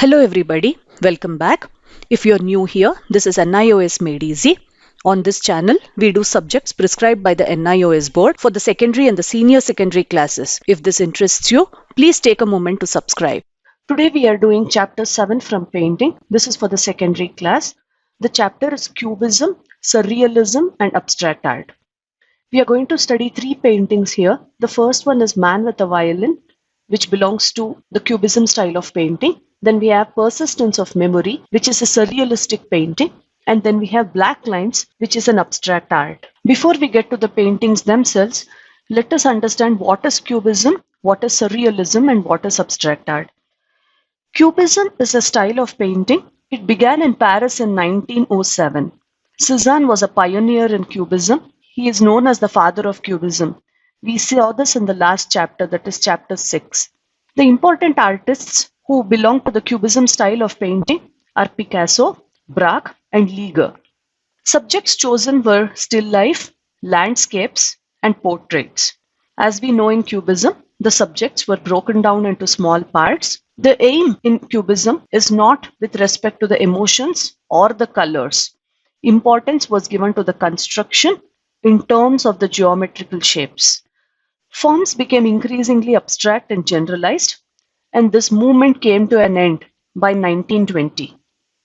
Hello everybody, welcome back. If you're new here, this is NIOS Made Easy. On this channel, we do subjects prescribed by the NIOS board for the secondary and the senior secondary classes. If this interests you, please take a moment to subscribe. Today we are doing chapter 7 from painting. This is for the secondary class. The chapter is Cubism, Surrealism and Abstract Art. We are going to study 3 paintings here. The first one is Man with a Violin, which belongs to the Cubism style of painting. Then we have Persistence of Memory, which is a surrealistic painting. And then we have Black Lines, which is an abstract art. Before we get to the paintings themselves, let us understand what is Cubism, what is surrealism, and what is abstract art. Cubism is a style of painting. It began in Paris in 1907. Cézanne was a pioneer in Cubism. He is known as the father of Cubism. We saw this in the last chapter, that is chapter 6. The important artists who belong to the Cubism style of painting are Picasso, Braque, and Liger. Subjects chosen were still life, landscapes, and portraits. As we know in Cubism, the subjects were broken down into small parts. The aim in Cubism is not with respect to the emotions or the colors. Importance was given to the construction in terms of the geometrical shapes. Forms became increasingly abstract and generalized, and this movement came to an end by 1920.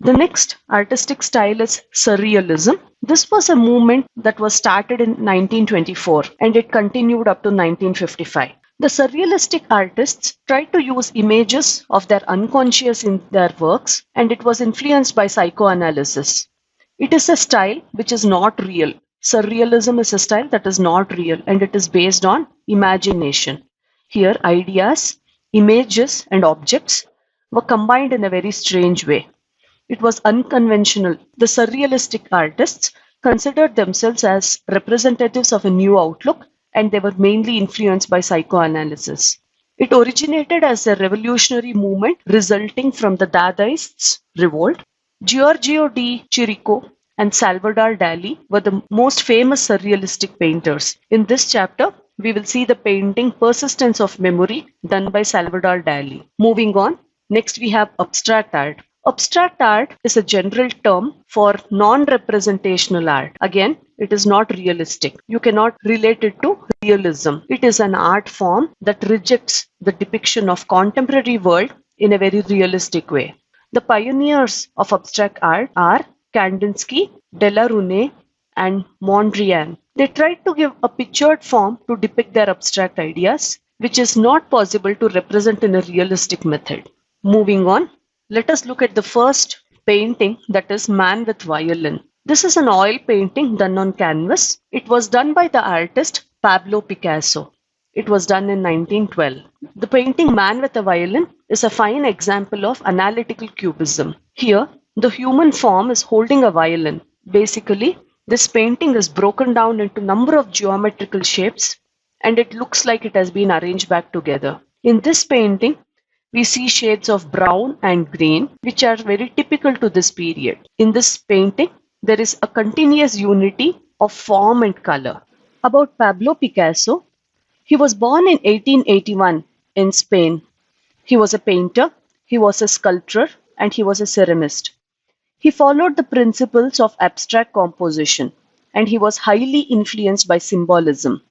The next artistic style is Surrealism. This was a movement that was started in 1924 and it continued up to 1955. The Surrealistic artists tried to use images of their unconscious in their works, and it was influenced by psychoanalysis. It is a style which is not real. Surrealism is a style that is not real and it is based on imagination. Here, ideas, images, and objects were combined in a very strange way. It was unconventional. The Surrealistic artists considered themselves as representatives of a new outlook, and they were mainly influenced by psychoanalysis. It originated as a revolutionary movement resulting from the Dadaists' revolt. Giorgio de Chirico and Salvador Dali were the most famous surrealistic painters. In this chapter, we will see the painting Persistence of Memory done by Salvador Dali. Moving on, next we have abstract art. Abstract art is a general term for non-representational art. Again, it is not realistic. You cannot relate it to realism. It is an art form that rejects the depiction of contemporary world in a very realistic way. The pioneers of abstract art are Kandinsky, Delaunay, and Mondrian. They tried to give a pictured form to depict their abstract ideas, which is not possible to represent in a realistic method. Moving on, let us look at the first painting, that is Man with Violin. This is an oil painting done on canvas. It was done by the artist Pablo Picasso. It was done in 1912. The painting Man with a Violin is a fine example of analytical cubism. Here, the human form is holding a violin. Basically, this painting is broken down into a number of geometrical shapes and it looks like it has been arranged back together. In this painting, we see shades of brown and green, which are very typical to this period. In this painting, there is a continuous unity of form and color. About Pablo Picasso, he was born in 1881 in Spain. He was a painter, he was a sculptor, and he was a ceramist. He followed the principles of abstract composition, and he was highly influenced by symbolism.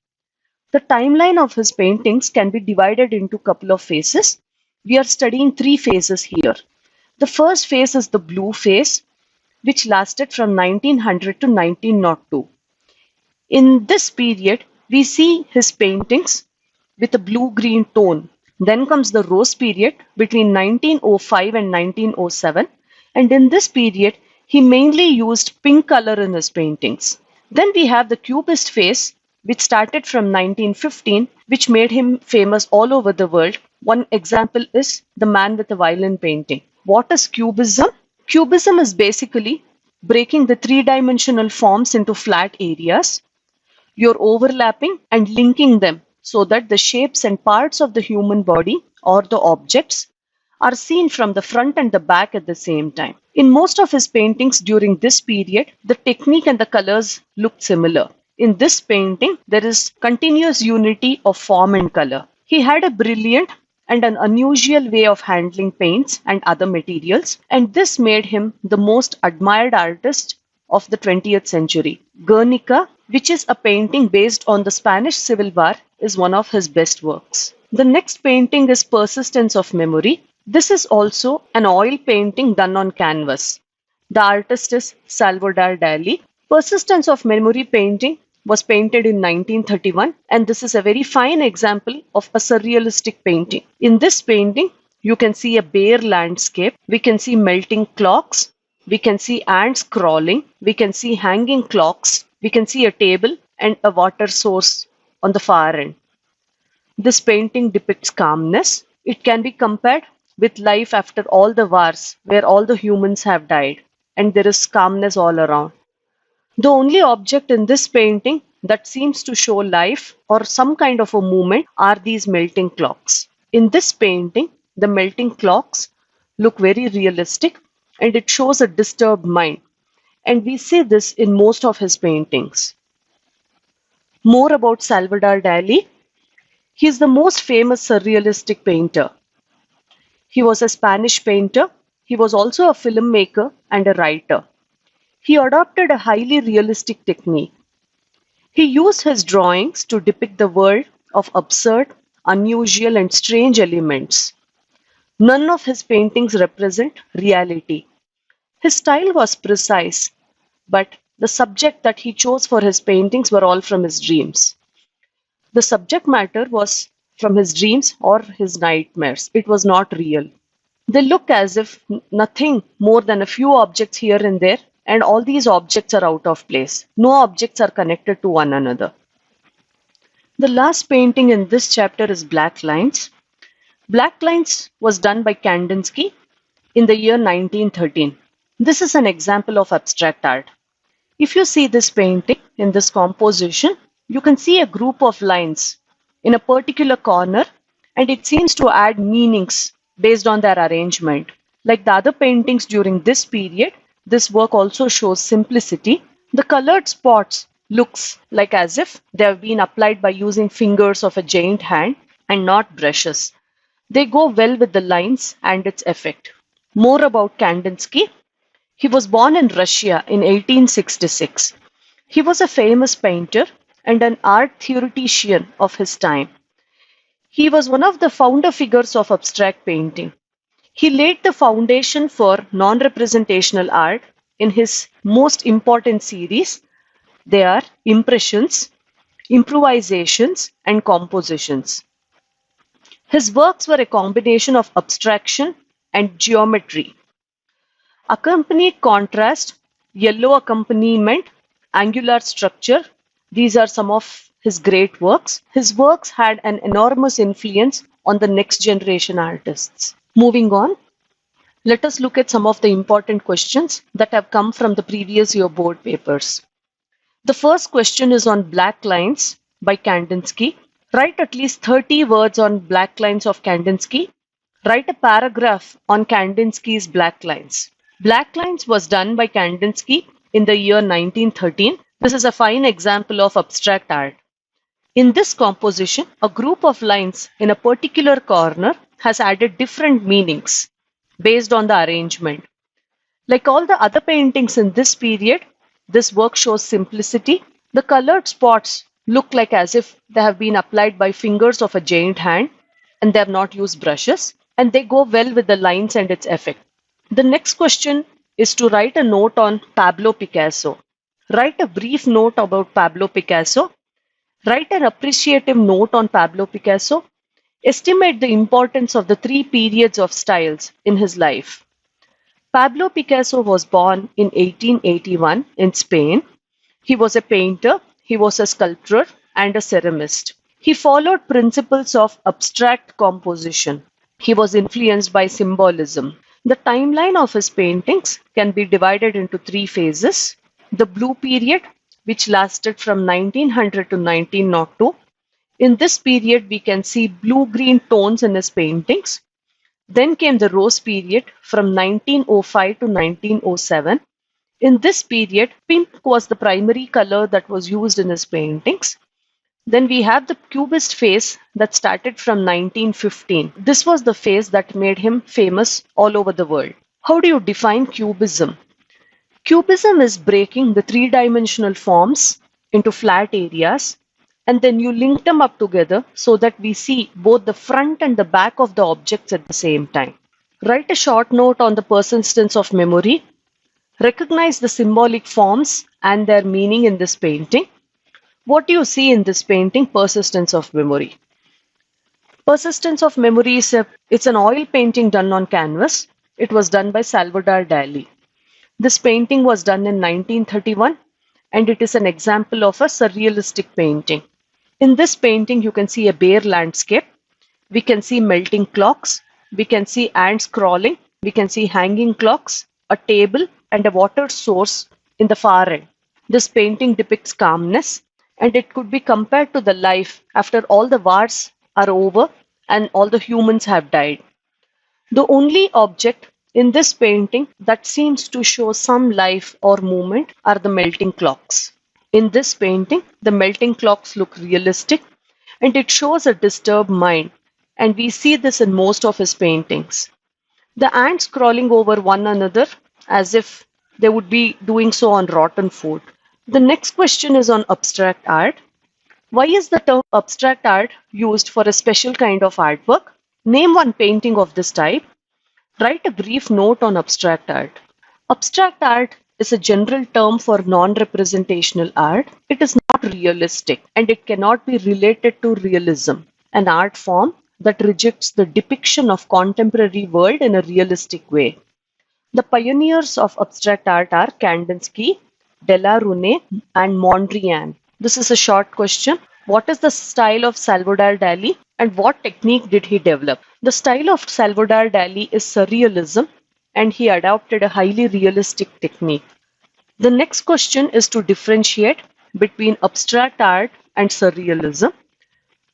The timeline of his paintings can be divided into a couple of phases. We are studying 3 phases here. The first phase is the blue phase, which lasted from 1900 to 1902. In this period, we see his paintings with a blue-green tone. Then comes the rose period between 1905 and 1907. And in this period, he mainly used pink color in his paintings. Then we have the Cubist phase, which started from 1915, which made him famous all over the world. One example is the Man with a Violin painting. What is Cubism? Cubism is basically breaking the 3-dimensional forms into flat areas. You're overlapping and linking them so that the shapes and parts of the human body or the objects are seen from the front and the back at the same time. In most of his paintings during this period, the technique and the colors looked similar. In this painting, there is continuous unity of form and color. He had a brilliant and an unusual way of handling paints and other materials, and this made him the most admired artist of the 20th century. Guernica, which is a painting based on the Spanish Civil War, is one of his best works. The next painting is Persistence of Memory. This is also an oil painting done on canvas. The artist is Salvador Dali. Persistence of Memory painting was painted in 1931, and this is a very fine example of a surrealistic painting. In this painting, you can see a bare landscape, we can see melting clocks, we can see ants crawling, we can see hanging clocks, we can see a table and a water source on the far end. This painting depicts calmness. It can be compared with life after all the wars where all the humans have died and there is calmness all around. The only object in this painting that seems to show life or some kind of a movement are these melting clocks. In this painting, the melting clocks look very realistic and it shows a disturbed mind. And we see this in most of his paintings. More about Salvador Dali. He is the most famous surrealistic painter. He was a Spanish painter. He was also a filmmaker and a writer. He adopted a highly realistic technique. He used his drawings to depict the world of absurd, unusual, and strange elements. None of his paintings represent reality. His style was precise, but the subject that he chose for his paintings were all from his dreams. The subject matter was from his dreams or his nightmares. It was not real. They look as if nothing more than a few objects here and there, and all these objects are out of place. No objects are connected to one another. The last painting in this chapter is Black Lines. Black Lines was done by Kandinsky in the year 1913. This is an example of abstract art. If you see this painting in this composition, you can see a group of lines in a particular corner, and it seems to add meanings based on their arrangement. Like the other paintings during this period, this work also shows simplicity. The colored spots looks like as if they have been applied by using fingers of a giant hand and not brushes. They go well with the lines and its effect. More about Kandinsky. He was born in Russia in 1866. He was a famous painter and an art theoretician of his time. He was one of the founder figures of abstract painting. He laid the foundation for non-representational art in his most important series. They are impressions, improvisations, and compositions. His works were a combination of abstraction and geometry. Accompanied contrast, yellow accompaniment, angular structure. These are some of his great works. His works had an enormous influence on the next generation artists. Moving on, let us look at some of the important questions that have come from the previous year board papers. The first question is on Black Lines by Kandinsky. Write at least 30 words on Black Lines of Kandinsky. Write a paragraph on Kandinsky's Black Lines. Black Lines was done by Kandinsky in the year 1913. This is a fine example of abstract art. In this composition, a group of lines in a particular corner has added different meanings based on the arrangement. Like all the other paintings in this period, this work shows simplicity. The colored spots look like as if they have been applied by fingers of a giant hand and they have not used brushes, and they go well with the lines and its effect. The next question is to write a note on Pablo Picasso. Write a brief note about Pablo Picasso. Write an appreciative note on Pablo Picasso. Estimate the importance of the three periods of styles in his life. Pablo Picasso was born in 1881 in Spain. He was a painter, he was a sculptor, and a ceramist. He followed principles of abstract composition. He was influenced by symbolism. The timeline of his paintings can be divided into three phases. The Blue period, which lasted from 1900 to 1902. In this period, we can see blue-green tones in his paintings. Then came the Rose period from 1905 to 1907. In this period, pink was the primary color that was used in his paintings. Then we have the Cubist phase that started from 1915. This was the phase that made him famous all over the world. How do you define Cubism? Cubism is breaking the three-dimensional forms into flat areas, and then you link them up together so that we see both the front and the back of the objects at the same time. Write a short note on the persistence of memory. Recognize the symbolic forms and their meaning in this painting. What do you see in this painting, persistence of memory? Persistence of memory it's an oil painting done on canvas. It was done by Salvador Dali. This painting was done in 1931 and it is an example of a surrealistic painting. In this painting, you can see a bare landscape. We can see melting clocks. We can see ants crawling. We can see hanging clocks, a table, and a water source in the far end. This painting depicts calmness, and it could be compared to the life after all the wars are over and all the humans have died. The only object in this painting that seems to show some life or movement are the melting clocks. In this painting, the melting clocks look realistic and it shows a disturbed mind, and we see this in most of his paintings. The ants crawling over one another as if they would be doing so on rotten food. The next question is on abstract art. Why is the term abstract art used for a special kind of artwork? Name one painting of this type. Write a brief note on abstract art. Abstract art is a general term for non-representational art. It is not realistic and it cannot be related to realism, an art form that rejects the depiction of contemporary world in a realistic way. The pioneers of abstract art are Kandinsky, Delaunay, and Mondrian. This is a short question. What is the style of Salvador Dali and what technique did he develop? The style of Salvador Dali is surrealism and he adopted a highly realistic technique. The next question is to differentiate between abstract art and surrealism.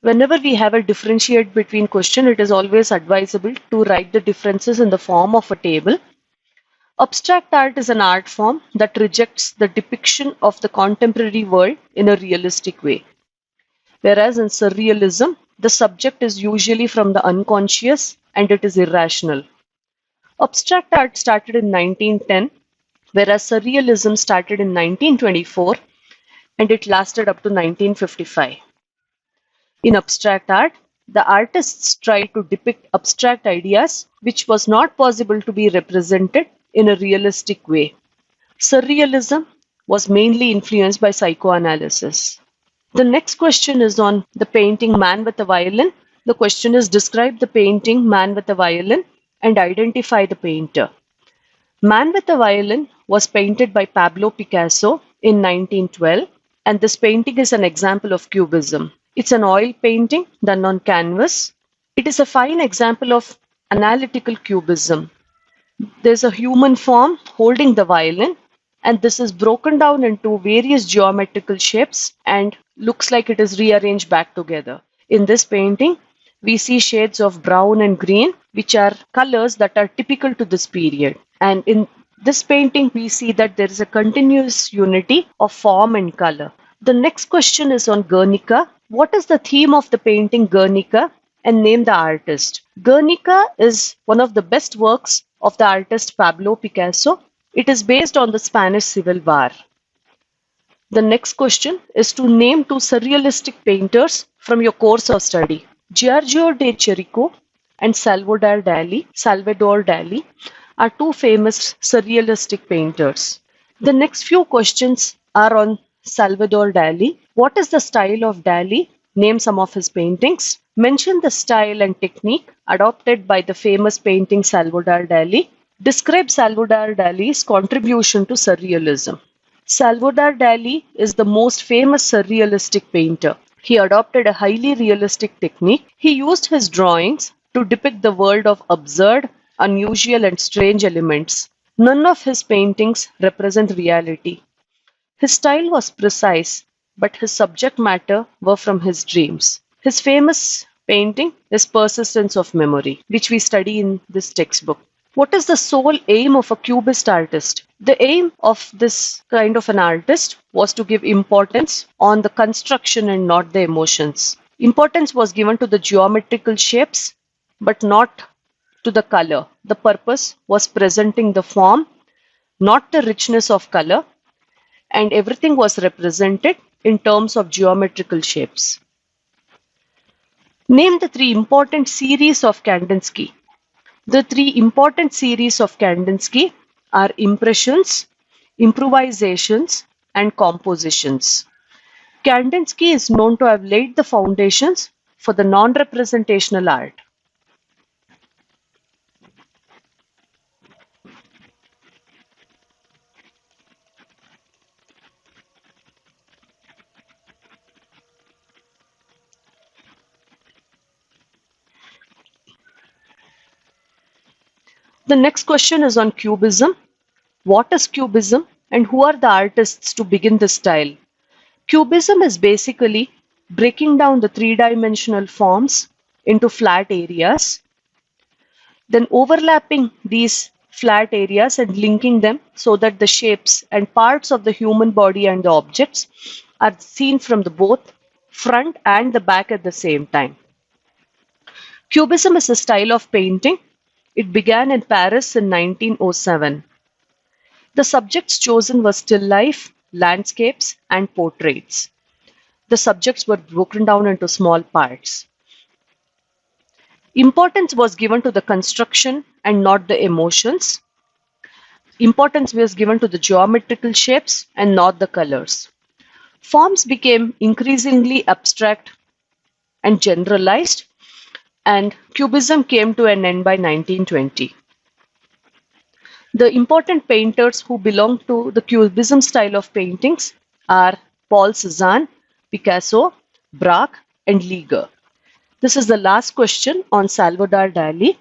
Whenever we have a differentiate between question, it is always advisable to write the differences in the form of a table. Abstract art is an art form that rejects the depiction of the contemporary world in a realistic way. Whereas in surrealism, the subject is usually from the unconscious and it is irrational. Abstract art started in 1910, whereas surrealism started in 1924 and it lasted up to 1955. In abstract art, the artists tried to depict abstract ideas which was not possible to be represented in a realistic way. Surrealism was mainly influenced by psychoanalysis. The next question is on the painting Man with a Violin. The question is describe the painting Man with a Violin and identify the painter. Man with a Violin was painted by Pablo Picasso in 1912 and this painting is an example of Cubism. It's an oil painting done on canvas. It is a fine example of analytical Cubism. There's a human form holding the violin and this is broken down into various geometrical shapes and looks like it is rearranged back together. In this painting, we see shades of brown and green, which are colors that are typical to this period. And in this painting, we see that there is a continuous unity of form and color. The next question is on Guernica. What is the theme of the painting Guernica? And name the artist. Guernica is one of the best works of the artist Pablo Picasso. It is based on the Spanish Civil War. The next question is to name two surrealistic painters from your course of study. Giorgio de Chirico and Salvador Dali are two famous surrealistic painters. The next few questions are on Salvador Dali. What is the style of Dali? Name some of his paintings. Mention the style and technique adopted by the famous painting Salvador Dali. Describe Salvador Dali's contribution to surrealism. Salvador Dali is the most famous surrealistic painter. He adopted a highly realistic technique. He used his drawings to depict the world of absurd, unusual and strange elements. None of his paintings represent reality. His style was precise, but his subject matter were from his dreams. His famous painting is Persistence of Memory, which we study in this textbook. What is the sole aim of a Cubist artist? The aim of this kind of an artist was to give importance on the construction and not the emotions. Importance was given to the geometrical shapes, but not to the color. The purpose was presenting the form, not the richness of color, and everything was represented in terms of geometrical shapes. Name the three important series of Kandinsky. The three important series of Kandinsky are impressions, improvisations, and compositions. Kandinsky is known to have laid the foundations for the non-representational art. The next question is on Cubism. What is Cubism and who are the artists to begin this style? Cubism is basically breaking down the three-dimensional forms into flat areas, then overlapping these flat areas and linking them so that the shapes and parts of the human body and the objects are seen from the both front and the back at the same time. Cubism is a style of painting. It began in Paris in 1907. The subjects chosen were still life, landscapes, and portraits. The subjects were broken down into small parts. Importance was given to the construction and not the emotions. Importance was given to the geometrical shapes and not the colors. Forms became increasingly abstract and generalized, and Cubism came to an end by 1920. The important painters who belong to the Cubism style of paintings are Paul Cézanne, Picasso, Braque, and Liger. This is the last question on Salvador Dali.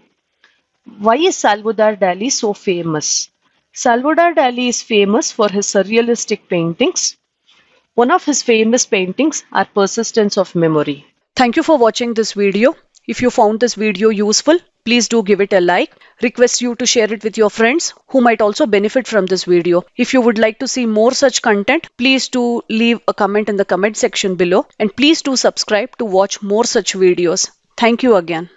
Why is Salvador Dali so famous? Salvador Dali is famous for his surrealistic paintings. One of his famous paintings are Persistence of Memory. Thank you for watching this video. If you found this video useful, please do give it a like. Request you to share it with your friends who might also benefit from this video. If you would like to see more such content, please do leave a comment in the comment section below, and please do subscribe to watch more such videos. Thank you again.